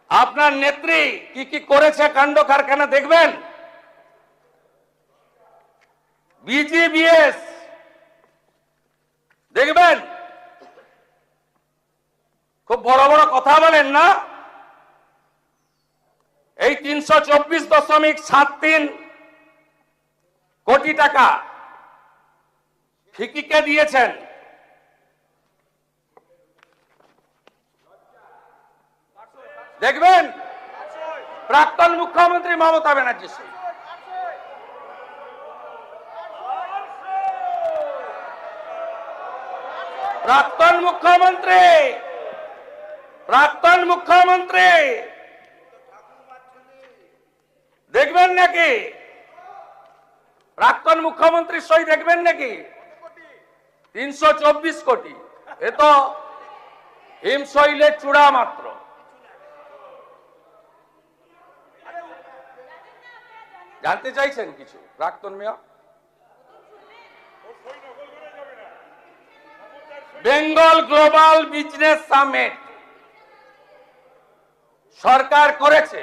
আপনার নেত্রী কি কি করেছে কাণ্ড কারখানা দেখবেন। বিজিবিএস দেখবেন। খুব বড় বড় কথা বলেন না। এই 324.73 কোটি টাকা ফিকিকে দিয়েছেন। দেখবেন প্রাক্তন মুখ্যমন্ত্রী মমতা ব্যানার্জি। প্রাক্তন মুখ্যমন্ত্রী দেখবেন নাকি? প্রাক্তন মুখ্যমন্ত্রীর সই দেখবেন নাকি? 324 কোটি। এ তো হিমশৈলের চূড়া মাত্র। জানতে চাইছেন কিছু প্রাক্তন mayor? Bengal global business summit সরকার করেছে।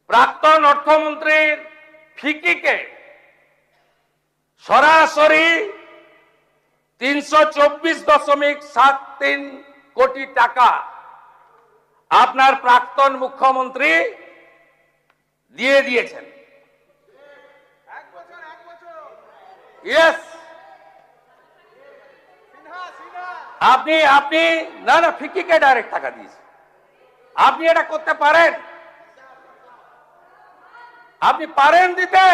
প্রাক্তন অর্থমন্ত্রীর ফিকিকে সরাসরি 324.73 কোটি টাকা আপনার প্রাক্তন মুখ্যমন্ত্রী দিয়ে দিয়েছেন। ইয়েস, আপনি না ফিকিকে ডাইরেক্ট টাকা দিয়েছেন। আপনি এটা করতে পারেন? আপনি পারেন দিতে?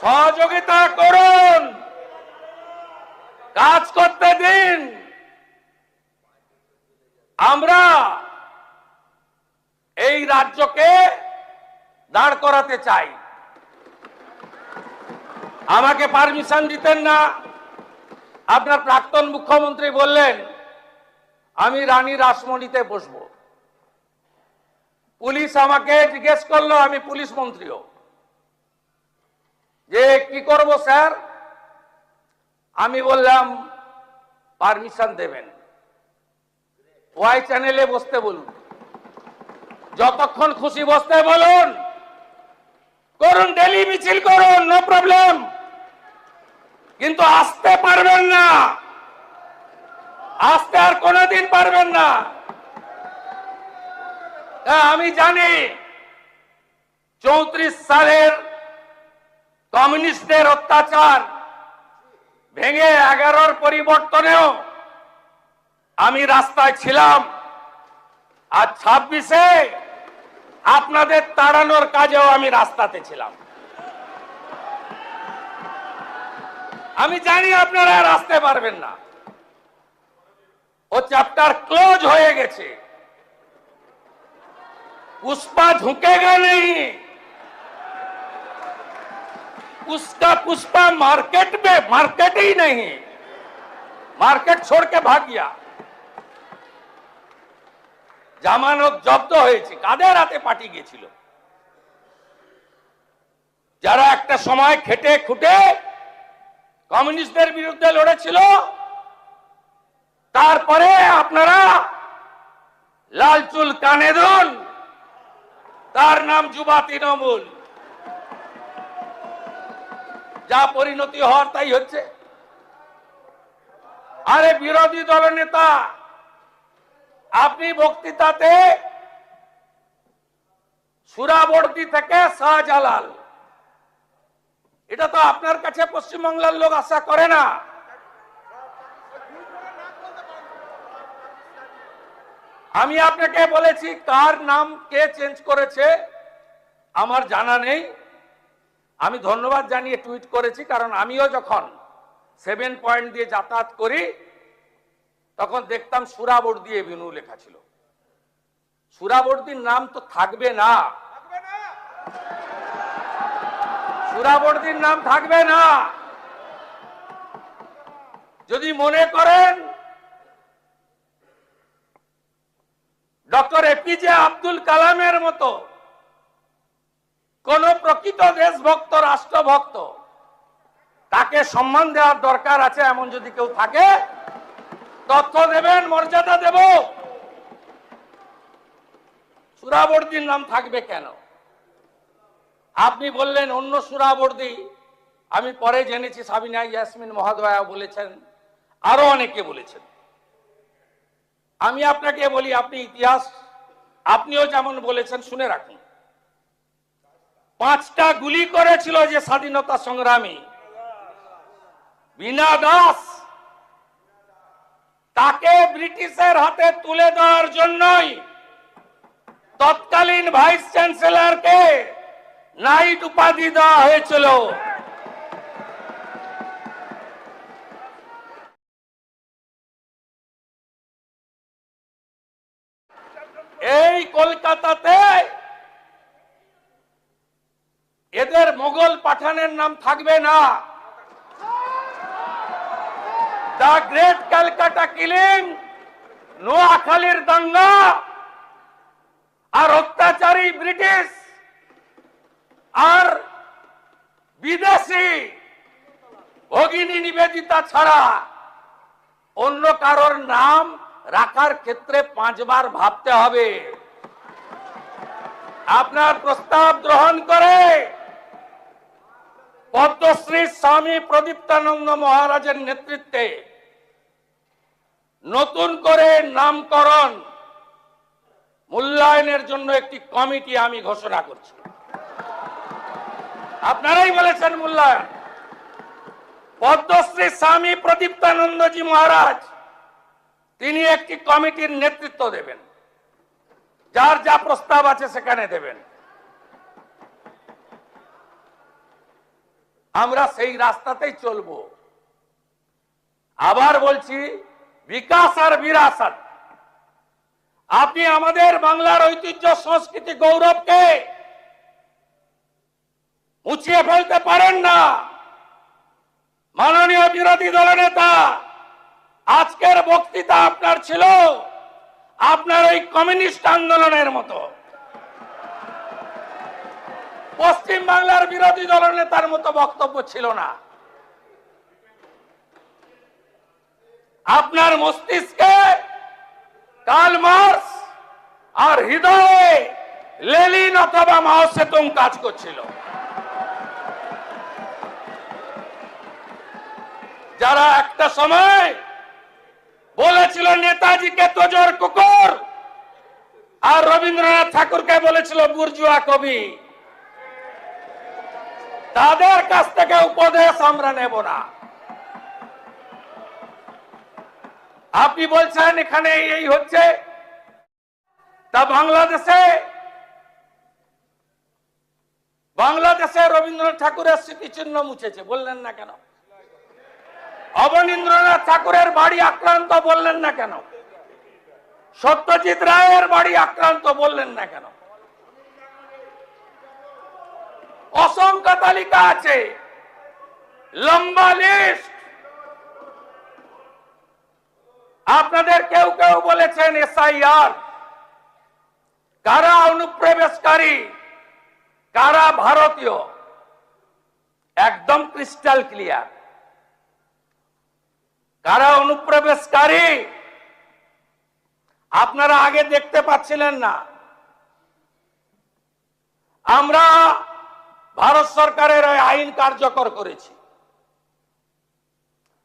সহযোগিতা করুন, কাজ করতে দিন। আমরা এই রাজ্যকে দাঁড় করাতে চাই। আমাকে পারমিশন দিতেন না। আপনার প্রাক্তন মুখ্যমন্ত্রী বললেন আমি রানী রাসমণিতে বসবো। পুলিশ আমাকে জিজ্ঞেস করলো, আমি পুলিশ মন্ত্রীও, যে কি করব স্যার? আমি বললাম পারমিশন দেবেন, ওয়াই চ্যানেলে বসতে বলুন, যতক্ষণ খুশি বসতে বলুন, করুন, ডেলি মিছিল করুন, নো প্রবলেম। কিন্তু আসতে পারবেন না, আসতে আর কোনোদিন পারবেন না। আমি জানি 34 সালের কমিউনিস্টদের অত্যাচার ভেঙে 11-র পরিবর্তনেও আমি রাস্তায় ছিলাম, আর 26-এ আপনাদের তাড়ানোর কাজেও আমি রাস্তাতে ছিলাম। আমি জানি আপনারা আর আসতে পারবেন না। ও চ্যাপ্টার ক্লোজ হয়ে গেছে। पुष्पा झुकेगा नहीं, उसका पुष्पा मार्केट में मार्केट ही नहीं, मार्केट छोड़ के भाग गया। জামানত জব্দ হয়েছে। কাদের হাতে পার্টি গিয়েছিল? যারা একটা সময় খেটে খুটে কমিউনিস্টদের বিরুদ্ধে লড়েছিল। তারপরে আপনারা লাল চুল কানে দুল, তার নাম যুবা তৃণমূল। যা পরিণতি হওয়ার তাই হচ্ছে। আরে বিরোধী দলের নেতা, আপনি বক্তৃতাতে সুরাবর্দী থেকে শাহজালাল, এটা তো আপনার কাছে পশ্চিমবাংলার লোক আশা করে না। আমি আপনাকে বলেছি কার নাম কে চেঞ্জ করেছে আমার জানা নেই। আমি ধন্যবাদ জানিয়ে টুইট করেছি, কারণ আমিও যখন 7 পয়েন্ট দিয়ে যাতায়াত করি তখন দেখতাম সুরাবর্দী এভিনিউ লেখা ছিল। সুরাবর্দীর নাম তো থাকবে না, সুরাবর্দীর নাম থাকবে না। যদি মনে করেন ডক্টর এপিজে আব্দুল কালামের মতো কোন প্রকৃত দেশভক্ত, রাষ্ট্রভক্ত, তাকে সম্মান দেওয়ার দরকার আছে, এমন যদি কেউ থাকে তথ্য দেবেন, মর্যাদা দেব। সুরাবর্দীর নাম থাকবে কেন? আপনি বললেন অন্য সুরাবর্দী, আমি পরে জেনেছি সাবিনা ইয়াসমিন মহোদয়া বলেছেন, আরো অনেকে বলেছেন। আমি আপনাকে বলি, আপনি ইতিহাস আপনিও যেমন বলেছেন, শুনে রাখুন। 5টা গুলি করেছিল যে স্বাধীনতা সংগ্রামী বীণা দাস, তাকে ব্রিটিশের হাতে তুলে দেওয়ার জন্যই তৎকালীন ভাইস চ্যান্সেলরকে নাইট উপাধি দেওয়া হয়েছিল। এই কলকাতাতে এদের মোগল পাঠানের নাম থাকবে না। দ্য গ্রেট ক্যালকাটা কিলিং, নোয়াখালীর দাঙ্গা আর অত্যাচারী ব্রিটিশ আর বিদেশি ভগিনী নিবেদিতা ছাড়া অন্য কারোর নাম রাখার ক্ষেত্রে 5 বার ভাবতে হবে। আপনার প্রস্তাব গ্রহণ করে পদ্মশ্রী স্বামী প্রদীপ্তানন্দ মহারাজের নেতৃত্বে নতুন করে নামকরণ মূল্যায়নের জন্য একটি কমিটি আমি ঘোষণা করছি। আপনারাই বলেছেন মূল্যায়ন। পদ্মশ্রী স্বামী প্রদীপ্তানন্দজি মহারাজ তিনি একটি কমিটির নেতৃত্ব দেবেন, যার যা প্রস্তাব আছে সেখানে দেবেন। আমরা সেই রাস্তাতেই চলবো। আবার বলছি, বিকাশ আর বিরাসত। আপনি আমাদের বাংলার ঐতিহ্য, সংস্কৃতি, গৌরবকে মুছিয়ে ফেলতে পারেন না। মাননীয় বিরোধী দলনেতা, আজকের বক্তৃতা আপনার ছিল আপনার ওই কমিউনিস্ট আন্দোলনের মতো। পশ্চিম বাংলার বিরোধী দলনেতার মতো বক্তব্য ছিল না। আপনার মস্তিষ্কে কার্ল মার্কস আর হৃদয়ে লেনিন অথবা মাও সেতুং কাজ করছিল। যারা একটা সময় বলেছিল নেতাজিকে তোজর কুকুর, আর রবীন্দ্রনাথ ঠাকুরকে বলেছিল বুর্জুয়া কবি, তাদের কাছ থেকে উপদেশ আমরা নেব না। আপনি বলছেন এখানে এই হচ্ছে, তা বাংলাদেশে রবীন্দ্রনাথ ঠাকুরের স্মৃতিচিহ্ন মুছেছে, বললেন না কেন? অবনীন্দ্রনাথ ঠাকুরের বাড়ি আক্রান্ত, বললেন না কেন? সত্যজিৎ রায়ের বাড়ি আক্রান্ত, বললেন না কেন? অসংখ্য তালিকা আছে, লম্বা লিস্ট। আপনাদের কেউ কেউ বলেছেন এসআইআর, কারা অনুপ্রবেশকারী, কারা ভারতীয়, একদম ক্রিস্টাল ক্লিয়ার। কারা অনুপ্রবেশকারী আপনারা আগে দেখতে পাচ্ছিলেন না। আমরা ভারত সরকারের ওই আইন কার্যকর করেছি,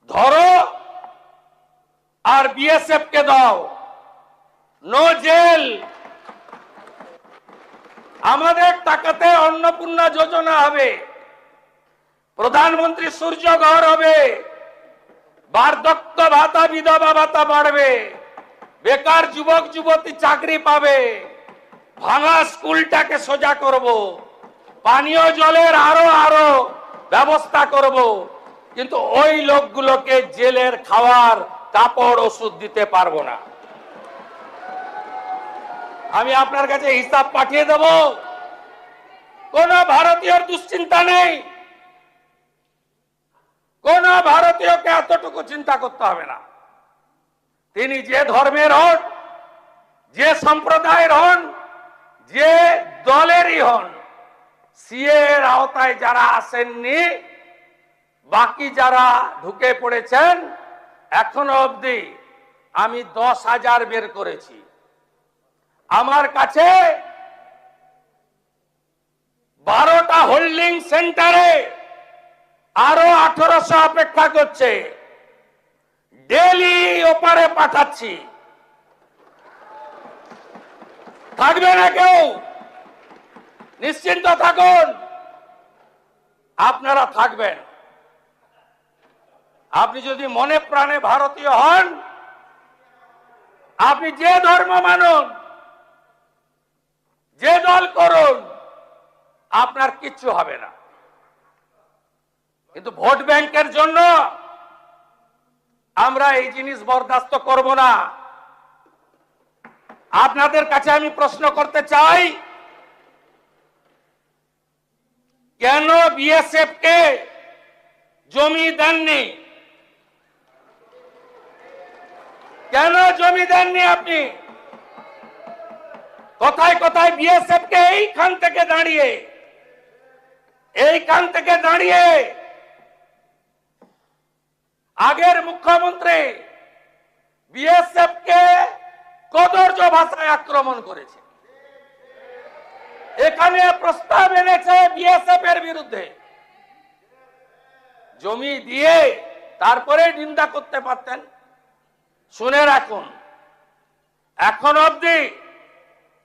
ধরো আর বিএসএফ কে দাও, নো জেল। আমাদের টাকাতে অন্নপূর্ণা যোজনা হবে, প্রধানমন্ত্রী সূর্য ঘর হবে, বার্ধক্য ভাতা, বিধবা ভাতা বাড়বে, বেকার যুবক যুবতী চাকরি পাবে, ভাঙা স্কুলটাকে সোজা করব, পানীয় জলের আরো ব্যবস্থা করব। কিন্তু ওই লোকগুলোকে জেলের খাওয়ার, কাপড়, ওষুধ দিতে পারবো না। আমি আপনার কাছে হিসাব পাঠিয়ে দেব। কোন ভারতীয়র দুশ্চিন্তা নেই, কোন ভারতীয়কে এতটুকু চিন্তা করতে হবে না। তিনি যে ধর্মের হন, যে সম্প্রদায়ের হন, যে দলেরই হন, সিএ এর আওতায় যারা আসেননি, বাকি যারা ঢুকে পড়েছেন, এখনো অবধি আমি 10,000 বের করেছি। আমার কাছে 12টা হোল্ডিং সেন্টারে আরো 1800 অপেক্ষা করছে। ডেলি ওপারে পাঠাচ্ছি। থাকবে না কেউ, নিশ্চিন্ত থাকুন, আপনারা থাকবেন। আপনি যদি মনে প্রাণে ভারতীয় হন, আপনি যে ধর্ম মানুন, যে দল করুন, আপনার কিচ্ছু হবে না। কিন্তু ভোট ব্যাংকের জন্য আমরা এই জিনিস বরদাস্ত করব না। আপনাদের কাছে আমি প্রশ্ন করতে চাই, কেন বিএসএফ কে জমি দেননি? কেন জমি দেননি আপনি? কোথায় কোথায় বিএসএফ কে এইখান থেকে দাঁড়িয়ে আগের মুখ্যমন্ত্রী বিএসএফ কে কদর্য ভাষায় আক্রমণ করেছে। এখানে প্রস্তাব এনেছে বিএসএফ এর বিরুদ্ধে। জমি দিয়ে তারপরে নিন্দা করতে পারতেন। শুনে রাখুন, এখন অবধি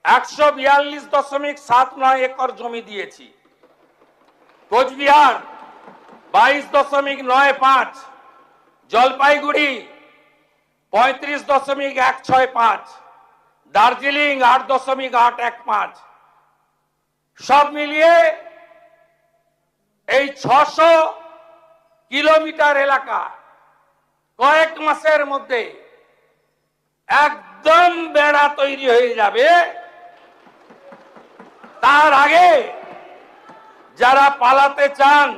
142.79 একর জমি দিয়েছি। কোচবিহার 22.95, জলপাইগুড়ি 35.165, দার্জিলিং 8.815, সব মিলিয়ে এই 600 কিলোমিটার এলাকা কয়েক মাসের মধ্যে একদম বেড়া তৈরি হয়ে যাবে। তার আগে যারা পালাতে চান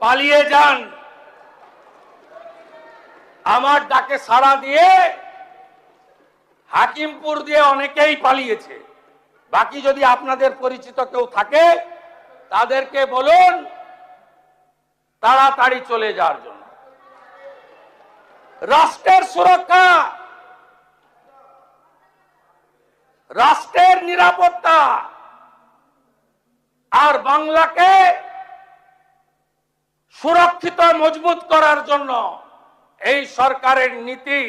পালিয়ে যান। আমার ডাকে সাড়া দিয়ে হাকিমপুর দিয়ে অনেকেই পালিয়েছে। বাকি যদি আপনাদের পরিচিত কেউ থাকে তাদেরকে বলুন তাড়াতাড়ি চলে যাওয়ার জন্য। রাষ্ট্রের সুরক্ষা, রাষ্ট্রের নিরাপত্তা আর বাংলাকে সুরক্ষিত মজবুত করার জন্য এই সরকারের নীতি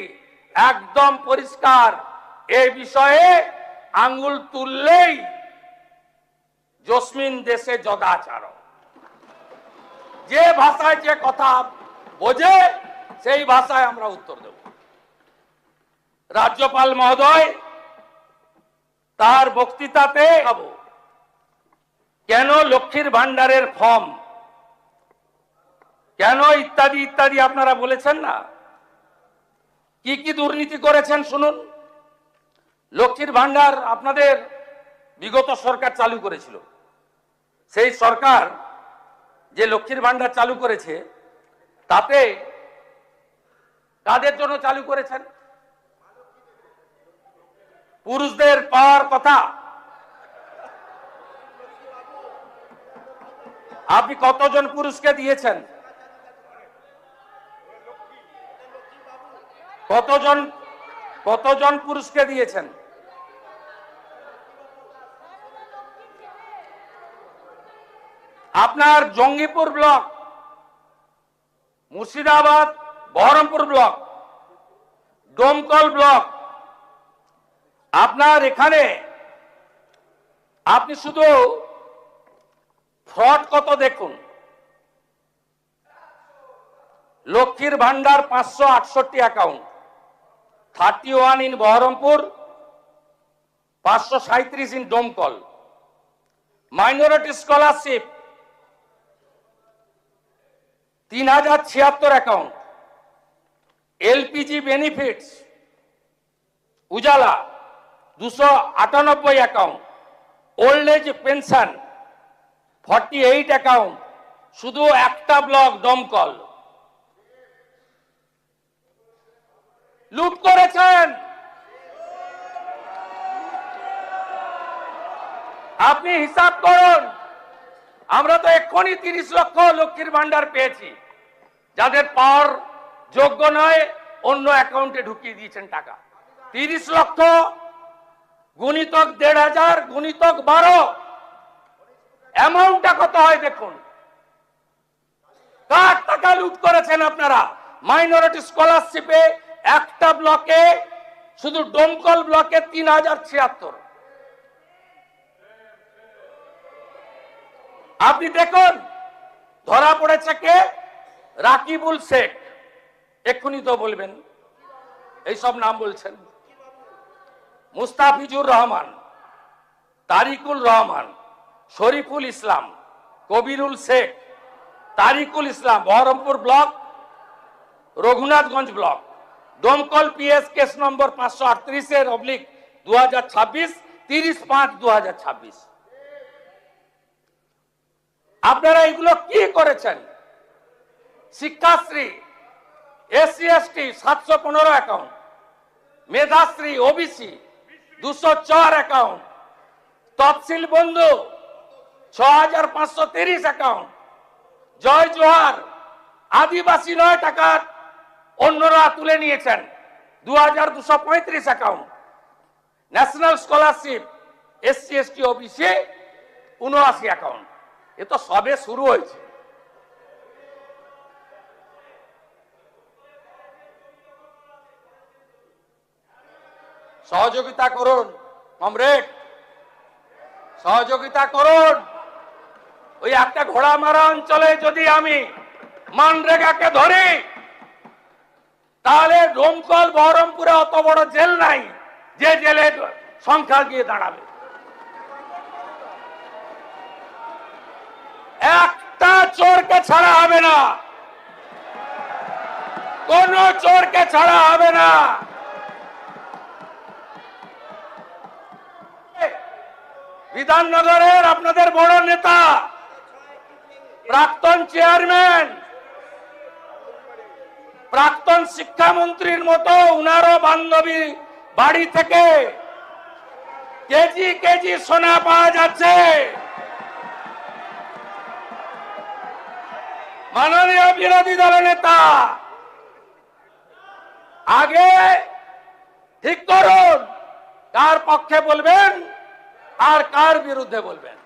একদম পরিষ্কার। এই বিষয়ে আঙ্গুল তুললেই জসমিন দেশে যদাচার। যে ভাষায় যে কথা বোঝে সেই ভাষায় আমরা উত্তর দেব। রাজ্যপাল মহোদয় তার বক্তৃতাতে কেন লক্ষ্মীর ভান্ডারের ফর্ম, কেন ইত্যাদি ইত্যাদি আপনারা বলেছেন না, কি কি দুর্নীতি করেছেন শুনুন। লক্ষ্মীর ভান্ডার আপনাদের বিগত সরকার চালু করেছিল। সেই সরকার যে লক্ষ্মীর ভান্ডার চালু করেছে তাতে কাদের জন্য চালু করেছেন? পুরুষদের পাওয়ার কথা। আপনি কতজন পুরুষকে দিয়েছেন? কতজন পুরুষকে দিয়েছেন? আপনার Jangipur block, Murshidabad, Baharampur block, Domkal block, আপনার এখানে আপনি শুধু ফ্রড কত দেখুন। লক্ষ্মীর ভান্ডার 568 account, 31 in Baharampur, 537 in Domkal. Minority scholarship 3076 account. LPG benefits Ujjwala 298 account. Old age pension 48 account. শুধু একটা ব্লক দমকল লুট করেছেন। আপনি হিসাব করুন। আমরা তো এক্ষুনি 30 লক্ষ লক্ষ্মীর ভান্ডার পেয়েছি। যাদের পাওয়ার যোগ্য নয় অন্য অ্যাকাউন্টে ঢুকিয়ে দিয়েছেন টাকা। 30 লক্ষ গুণিতক 1,500 গুণিতক 12, অ্যামাউন্টটা কত হয় দেখুন। কার টাকা লুট করেছেন আপনারা? মাইনরিটি স্কলারশিপে একটা ব্লকে, শুধু ডোমকল ব্লকে 3076। আপনি দেখুন ধরা পড়েছে কে? রাকিবুল শেখ। এক্ষুনি তো বলবেন এইসব নাম বলছেন। মুস্তাফিজুর রহমান, তারিকুল রহমান, শরীফুল ইসলাম, কবিরুল শেখ, তারিকুল ইসলাম, বহরমপুর ব্লক, রঘুনাথগঞ্জ ব্লক, দমকল পিএস কেস নম্বর 538/2026, 30/5/2026। আপনারা এগুলো কি করেছেন? Shikshashree SC ST 715 account, Medhashree OBC 204 account, তফসিল বন্ধু 6530 অ্যাকাউন্ট, জয় জোহার আদিবাসী 9 টাকা অন্যরা তুলে নিয়েছেন 2235 account, national scholarship SC ST OBC 79 account. এ তো সবে শুরু হয়েছে। সহযোগিতা করুন কমরেড, সহযোগিতা করুন। ওই একটা ঘোড়ামারা অঞ্চলে যদি আমি মানরেগাকে ধরি, তাহলে ডোমকল বহরমপুরে অত বড় জেল নাই যে জেলের সংখ্যা গিয়ে দাঁড়াবে। একটা চোরকে ছাড়া হবে না, কোন চোরকে ছাড়া হবে না। বিধাননগরের আপনাদের বড় নেতা, প্রাক্তন চেয়ারম্যান, প্রাক্তন শিক্ষামন্ত্রীর মতো উনারও বান্ধবী বাড়ি থেকে কেজি কেজি সোনা পাওয়া যাচ্ছে। মাননীয় বিরোধী দলের নেতা, আগে ঠিক করুন কার পক্ষে বলবেন আর কার বিরুদ্ধে বলবেন।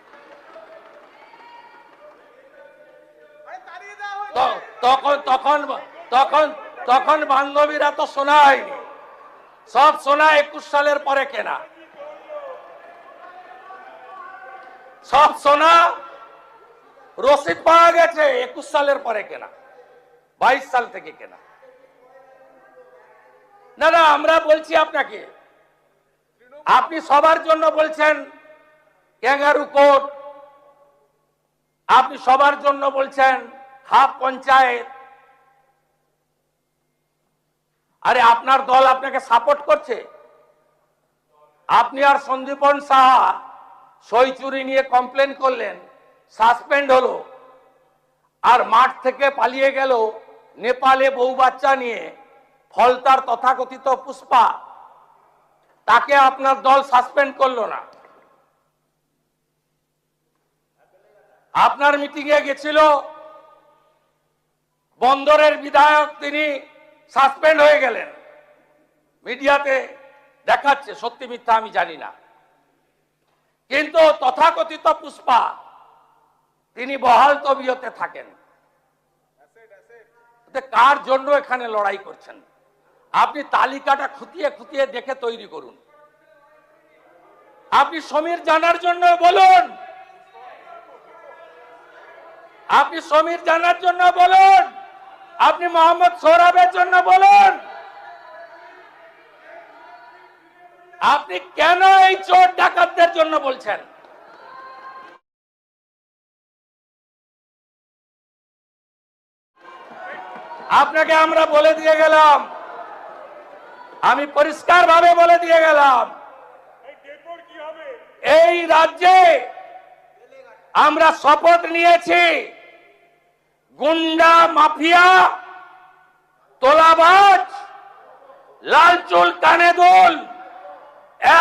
তখন তখন তখন তখন বান্ধবীরা তো সোনা হয়নি, সব সোনা 21 সালের পরে কেনা, সব সোনা রসিদ পাওয়া গেছে 21 সালের পরে কেনা, 22 সাল থেকে কেনা। না না, আমরা বলছি আপনাকে, আপনি সবার জন্য বলছেন ক্যাঙ্গারু কোর্ট, আপনি সবার জন্য বলছেন হাফ পঞ্চায়েত। আরে আপনার দল আপনাকে সাপোর্ট করছে। আপনি আর সন্দীপন সাহা সই চুরি নিয়ে কমপ্লেন করলেন, সাসপেন্ড হলো, আর মাঠ থেকে পালিয়ে গেল নেপালে বউ বাচ্চা নিয়ে ফলতার তথাকথিত পুষ্পা, তাকে আপনার দল সাসপেন্ড করলো না। আপনার মিটিং এ গেছিল বন্দরের বিধায়ক, তিনি সাসপেন্ড হয়ে গেলেন। মিডিয়াতে দেখাচ্ছে, সত্যি মিথ্যা আমি জানি না, কিন্তু তথাকথিত পুষ্পা তিনি বহাল তবিয়তে থাকেন। কার জন্য এখানে লড়াই করছেন? আপনি তালিকাটা খুঁটিয়ে খুঁটিয়ে দেখে তৈরি করুন। আপনি সমীর জানার জন্য বলুন, আপনি সমীর জানার জন্য বলুন, আপনি মোহাম্মদ সোহরাবের জন্য বলুন। আপনি কেন এই চোর ডাকাতদের জন্য বলছেন? আপনাকে আমরা বলে দিয়ে গেলাম, আমি পরিষ্কার ভাবে বলে দিয়ে গেলাম, এই রাজ্যে আমরা শপথ নিয়েছি গুন্ডা মাফিয়া, তোলাবাজ, লালচুল কানে দুল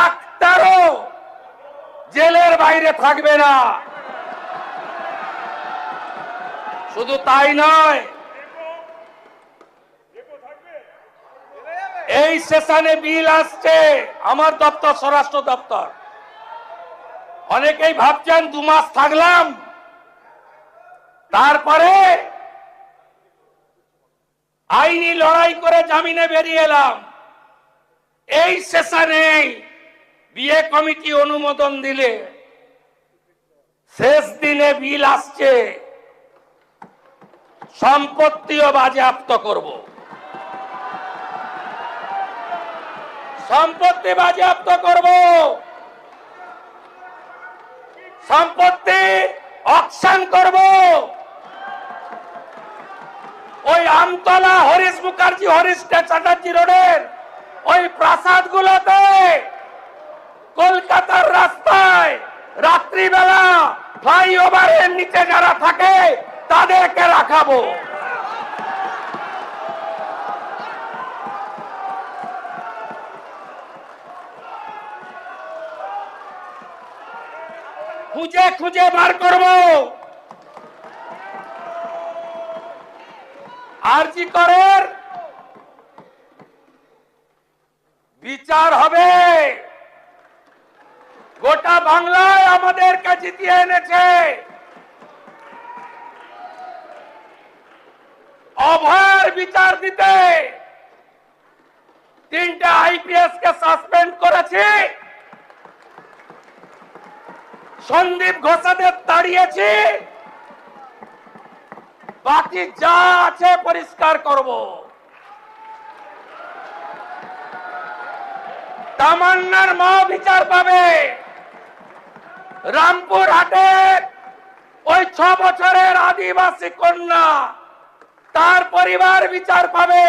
একটারও জেলের বাইরে থাকবে না। শুধু তাই নয়, এই সেশনে বিল আসছে আমার দপ্তর, স্বরাষ্ট্র দপ্তর। অনেকেই ভাবছেন 2 মাস থাকলাম তারপরে আইনি লড়াই করে জামিনে বেরিয়ে এলাম। এই সেশনে বিয়ে কমিটি অনুমোদন দিলে শেষ দিনে বিল আসছে, সম্পত্তিও বাজেয়াপ্ত করব। সম্পত্তি বাজেয়াপ্ত করব, সম্পত্তি অকশন করব। ওই আমতলা, হরিশ মুখার্জি, হরিশ চ্যাটার্জি রোডের ওই প্রাসাদ গুলোতে কলকাতার রাস্তায় রাত্রিবেলা ফ্লাইওভারের নিচে যারা থাকে তাদেরকে রাখাবো। খুঁজে খুঁজে বার করব। আরজি করের বিচার হবে। গোটা বাংলায় আমাদেরকে জিতিয়ে এনেছে। অভয়ের বিচার দিতে 3টে আইপিএস কে সাসপেন্ড করেছি, সন্দীপ ঘোষাদের তাড়িয়েছি, বাকি যা আছে পরিষ্কার করব। তামান্নার মা বিচার পাবে। রামপুর হাটের ওই 6 বছরের আদিবাসী কন্যা, তার পরিবার বিচার পাবে।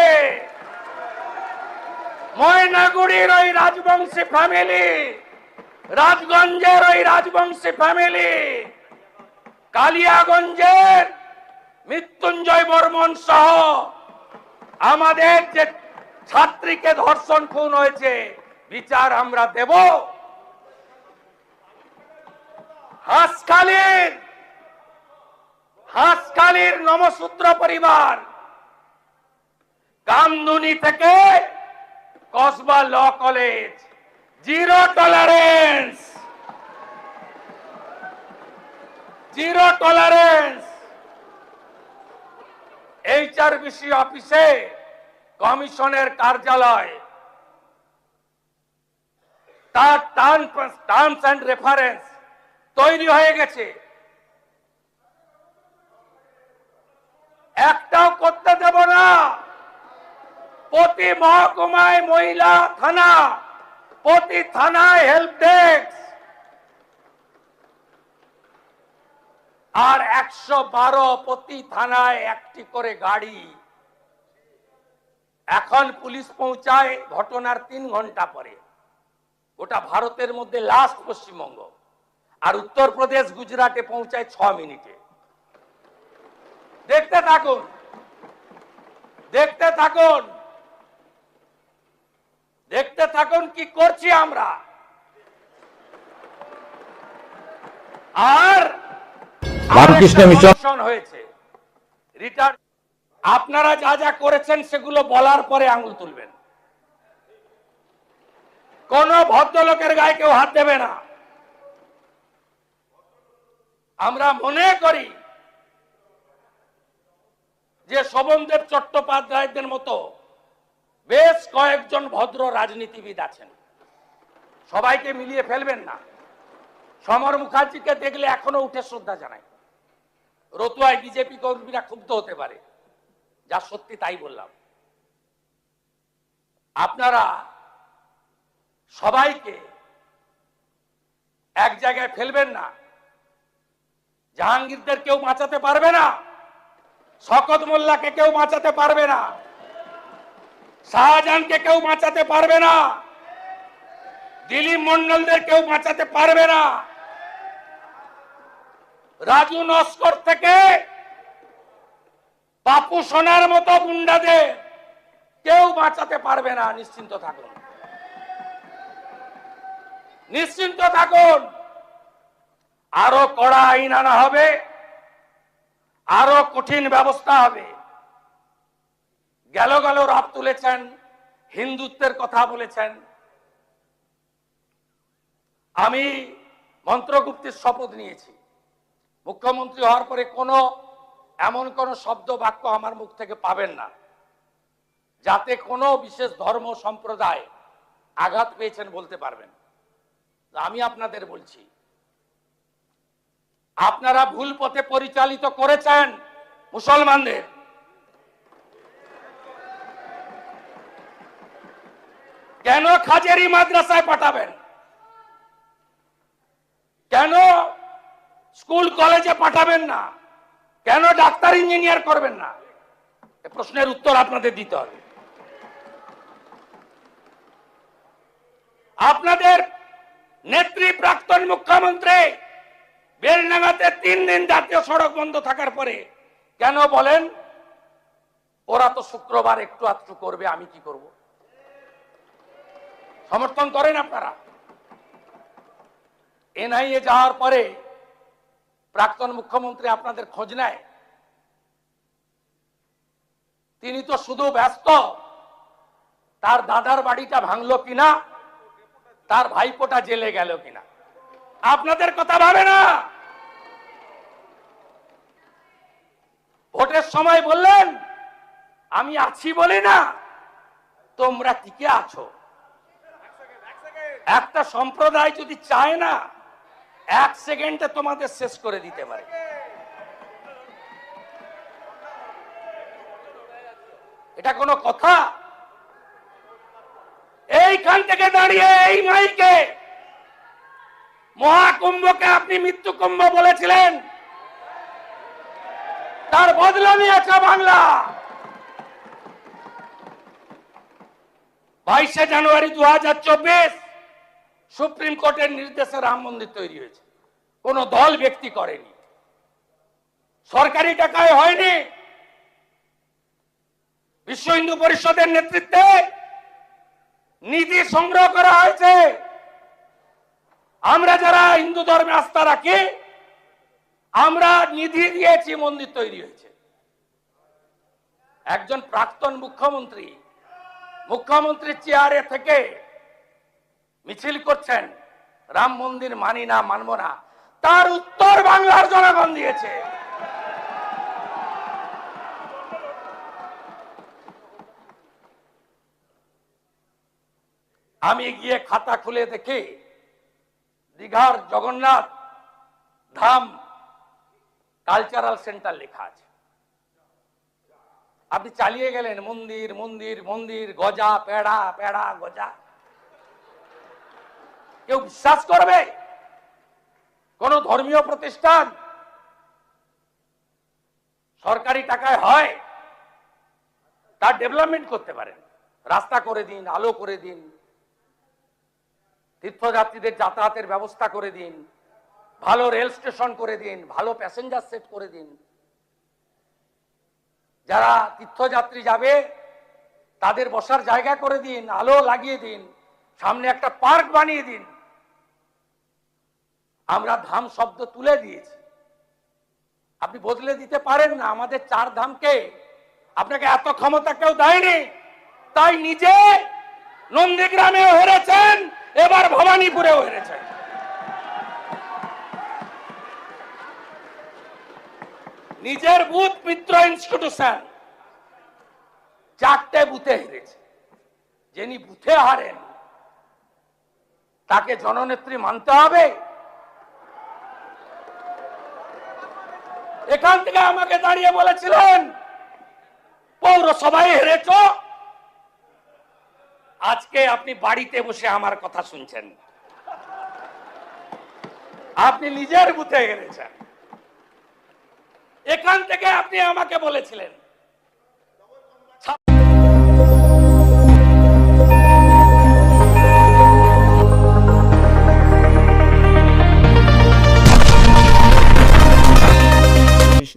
ময়নাগুড়ির ওই রাজবংশী ফ্যামিলি, রাজগঞ্জের ওই রাজবংশী ফ্যামিলি, কালিয়াগঞ্জের মৃত্যুঞ্জয় বর্মন সহ আমাদের যে ছাত্রীকে ধর্ষণ খুন হয়েছে, বিচার আমরা দেব। হাঁসখালির নমসূত্র পরিবার, কামদুনি থেকে Kasba law college, zero tolerance, zero tolerance. HRBC অফিসে কমিশনের কার্যালয়, তার টার্মস অ্যান্ড রেফারেন্স তৈরি হয়ে গেছে। একটাও করতে দেব না। প্রতি মহকুমায় মহিলা থানা, প্রতি থানায় হেল্প ডেস্ক, আর 112 প্রতি থানায় একটি করে গাড়ি। এখন পুলিশ পৌঁছায় ঘটনার 3 ঘন্টা পরে। গোটা ভারতের মধ্যে লাস্ট পশ্চিমবঙ্গ, আর উত্তরপ্রদেশ গুজরাটে পৌঁছায় 6 মিনিটে। দেখতে থাকুন, দেখতে থাকুন, দেখতে থাকুন কি করছি আমরা। আর রামকৃষ্ণ মিশন হয়েছে রিটার্ন। আপনারা যা যা করেছেন সেগুলো বলার পরে আঙুল তুলবেন। কোন ভদ্রলোকের গায়ে কেউ হাত দেবে না। আমরা মনে করি যে শোভনদেব চট্টোপাধ্যায়দের মতো বেশ কয়েকজন ভদ্র রাজনীতিবিদ আছেন, সবাইকে মিলিয়ে ফেলবেন না। সমর মুখার্জিকে দেখলে এখনো উঠে শ্রদ্ধা জানাই। রতুয়ায় বিজেপি কর্মীরা ক্ষুব্ধ হতে পারে, যা সত্যি তাই বললাম। আপনারা সবাইকে এক জায়গায় ফেলবেন না। জাহাঙ্গীরদের কেউ বাঁচাতে পারবে না, শকত মোল্লাকে কেউ বাঁচাতে পারবে না, শাহজাহানকে কেউ বাঁচাতে পারবে না, দিলীপ মন্ডলদের কেউ বাঁচাতে পারবে না। রাজু নস্কর থেকে বাপু সোনার মতো গুন্ডাদের কেউ বাঁচাতে পারবে না। নিশ্চিন্ত থাকুন, নিশ্চিন্ত থাকুন। আরো কড়া আইন আনা হবে, আরো কঠিন ব্যবস্থা হবে। গেল রাত তুলেছেন হিন্দুত্বের কথা বলেছেন। আমি মন্ত্রগুপ্তের শপথ নিয়েছি, মুখ্যমন্ত্রী হওয়ার পরে এমন কোন শব্দ বাক্য আমার মুখ থেকে পাবেন না যাতে কোনো বিশেষ ধর্ম সম্প্রদায় আঘাত পেয়েছেন বলতে পারবেন। আমি আপনাদের বলছি, আপনারা ভুল পথে পরিচালিত করেছেন মুসলমানদের। কেন খাজেরি মাদ্রাসায় পাঠাবেন? কেন স্কুল কলেজে পাঠাবেন না? কেন ডাক্তার ইঞ্জিনিয়ার করবেন না? এই প্রশ্নের উত্তর আপনাদের দিতে হবে। আপনাদের নেত্রী প্রাক্তন মুখ্যমন্ত্রী বেলডাঙ্গাতে 3 দিন জাতীয় সড়ক বন্ধ থাকার পরে কেন বলেন ওরা তো শুক্রবার একটু আধটু করবে, আমি কি করব? সমর্থন করেন আপনারা? এনআইএ যাওয়ার পরে প্রাক্তন মুখ্যমন্ত্রী আপনাদের খোঁজ নেয়? তিনি তো শুধু ব্যস্ত তার দাদার বাড়িটা ভাঙলো কিনা, তার ভাইপোটা জেলে গেল কিনা। আপনাদের কথা ভাবে না। ভোটের সময় বললেন আমি আছি বলি না তোমরা টিকে আছো। একটা সম্প্রদায় যদি চায় না 1 সেকেন্ডে তোমাদের শেষ করে দিতে পারে। এটা কোনো কথা? এইখান থেকে দাঁড়িয়ে এই মাইকে মহাকুম্ভকে আপনি মৃত্যু কুম্ভ বলেছিলেন, তার বদলা নিয়েছে বাংলা। 22শে জানুয়ারি 2024 সুপ্রিম কোর্টের নির্দেশে রাম মন্দির তৈরি হয়েছে। কোন দল ব্যক্তি করেনি, সরকারি টাকায় হয়নি, বিশ্ব হিন্দু পরিষদের নেতৃত্বে নিধি সংগ্রহ করা হয়েছে। আমরা যারা হিন্দু ধর্মে আস্থা রাখি আমরা নিধি দিয়েছি, মন্দির তৈরি হয়েছে। একজন প্রাক্তন মুখ্যমন্ত্রীর চেয়ারে থেকে মিছিল করছেন রাম মন্দির মানি না, মানব না। তার উত্তর বাংলার জনগণ দিয়েছে। আমি গিয়ে খাতা খুলে দেখি দীঘার জগন্নাথ ধাম কালচারাল সেন্টার লেখা আছে। আপনি চালিয়ে গেলেন মন্দির মন্দির মন্দির, গজা পেড়া পেড়া গজা। কেউ বিশ্বাস করবে? কোন ধর্মীয় প্রতিষ্ঠান সরকারি টাকায় হয় তার ডেভেলপমেন্ট করতে পারেন, রাস্তা করে দিন, আলো করে দিন, তীর্থযাত্রীদের যাতায়াতের ব্যবস্থা করে দিন, ভালো রেল স্টেশন করে দিন, ভালো প্যাসেঞ্জার সেট করে দিন। যারা তীর্থযাত্রী যাবে তাদের বসার জায়গা করে দিন, আলো লাগিয়ে দিন, সামনে একটা পার্ক বানিয়ে দিন। আমরা ধাম শব্দ তুলে দিয়েছি, আপনি বদলে দিতে পারেন না। আমাদের 4 ধামকে আপনাকে এত ক্ষমতা কেউ দেয়নি, তাই নিজে নন্দীগ্রামেও হেরেছেন, এবার ভবানীপুরেও হেরেছেন। নিজের বুথ মিত্র ইনস্টিটিউশন 4টে বুথে হেরেছে। যিনি বুথে হারেন তাকে জননেত্রী মানতে হবে? এখান থেকে আমাকে দাঁড়িয়ে বলেছিলেন পৌরসভায় হেরেছ, আজকে আপনি বাড়িতে বসে আমার কথা শুনছেন। আপনি নিজের বুথে হেরেছেন। এখান থেকে আপনি আমাকে বলেছিলেন